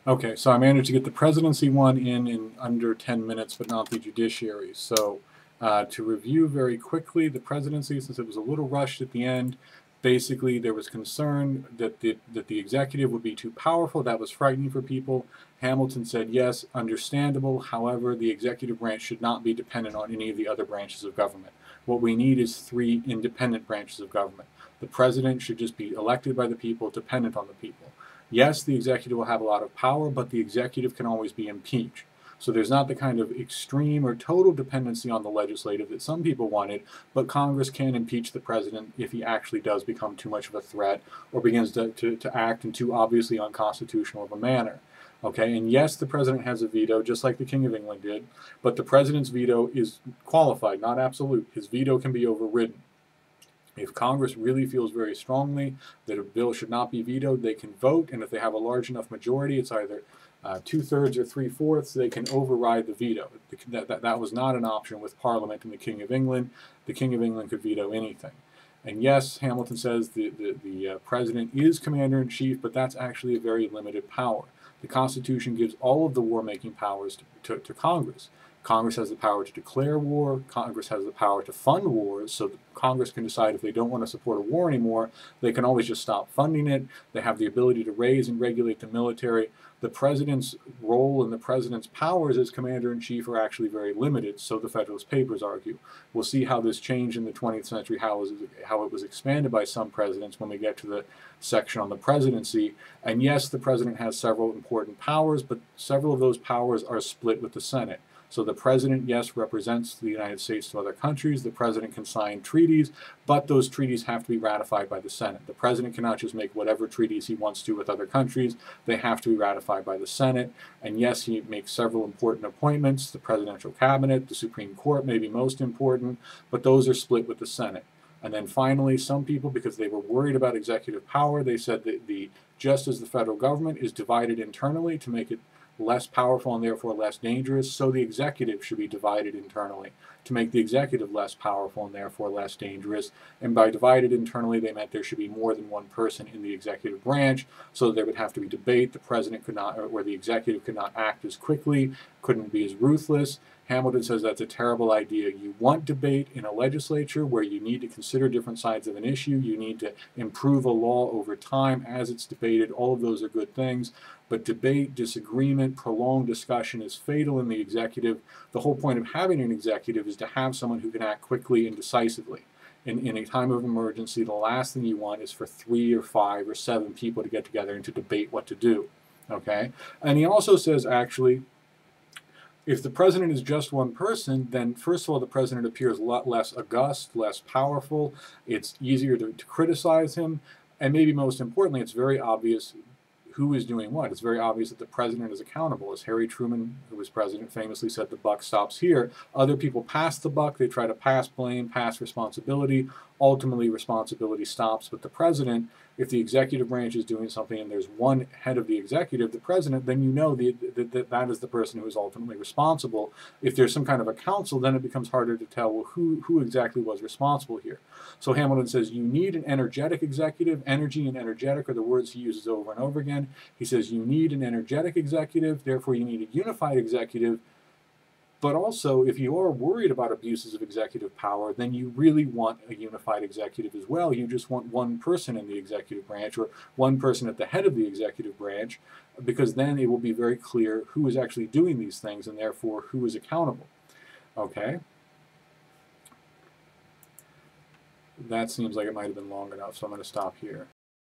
Okay, so I managed to get the presidency one in under 10 minutes, but not the judiciary. So to review very quickly, the presidency, since it was a little rushed at the end, basically there was concern that the executive would be too powerful. That was frightening for people. Hamilton said, yes, understandable. However, the executive branch should not be dependent on any of the other branches of government. What we need is three independent branches of government. The president should just be elected by the people, dependent on the people. Yes, the executive will have a lot of power, but the executive can always be impeached. So there's not the kind of extreme or total dependency on the legislative that some people wanted, but Congress can impeach the president if he actually does become too much of a threat or begins to act in too obviously unconstitutional of a manner. Okay, and yes, the president has a veto, just like the King of England did, but the president's veto is qualified, not absolute. His veto can be overridden. If Congress really feels very strongly that a bill should not be vetoed, they can vote, and if they have a large enough majority, it's either 2/3 or 3/4, they can override the veto. That was not an option with Parliament and the King of England. The King of England could veto anything. And yes, Hamilton says the president is commander-in-chief, but that's actually a very limited power. The Constitution gives all of the war-making powers to Congress. Congress has the power to declare war. Congress has the power to fund wars, so Congress can decide if they don't want to support a war anymore, they can always just stop funding it. They have the ability to raise and regulate the military. The president's role and the president's powers as commander-in-chief are actually very limited, so the Federalist Papers argue. We'll see how this changed in the 20th century, how it was expanded by some presidents when we get to the section on the presidency. And yes, the president has several important powers, but several of those powers are split with the Senate. So the president, yes, represents the United States to other countries. The president can sign treaties, but those treaties have to be ratified by the Senate. The president cannot just make whatever treaties he wants to with other countries. They have to be ratified by the Senate. And yes, he makes several important appointments. The presidential cabinet, the Supreme Court may be most important, but those are split with the Senate. And then finally, some people, because they were worried about executive power, they said that just as the federal government is divided internally to make it less powerful and therefore less dangerous, so the executive should be divided internally to make the executive less powerful and therefore less dangerous. And by divided internally, they meant there should be more than one person in the executive branch, so there would have to be debate. The president could not, or the executive could not act as quickly, couldn't be as ruthless. Hamilton says that's a terrible idea. You want debate in a legislature where you need to consider different sides of an issue. You need to improve a law over time as it's debated. All of those are good things. But debate, disagreement, prolonged discussion is fatal in the executive. The whole point of having an executive is to have someone who can act quickly and decisively. In a time of emergency, the last thing you want is for 3 or 5 or 7 people to get together and to debate what to do. Okay? And he also says, actually, if the president is just one person, then first of all, the president appears a lot less august, less powerful. It's easier to criticize him. And maybe most importantly, it's very obvious who is doing what. It's very obvious that the president is accountable. As Harry Truman, who was president, famously said, the buck stops here. Other people pass the buck. They try to pass blame, pass responsibility. Ultimately, responsibility stops with the president. If the executive branch is doing something and there's one head of the executive, the president, then you know that is the person who is ultimately responsible. If there's some kind of a council, then it becomes harder to tell, well, who exactly was responsible here. So Hamilton says you need an energetic executive. Energy and energetic are the words he uses over and over again. He says you need an energetic executive, therefore you need a unified executive. But also, if you are worried about abuses of executive power, then you really want a unified executive as well. You just want one person in the executive branch or one person at the head of the executive branch, because then it will be very clear who is actually doing these things and therefore who is accountable. Okay? That seems like it might have been long enough, so I'm going to stop here.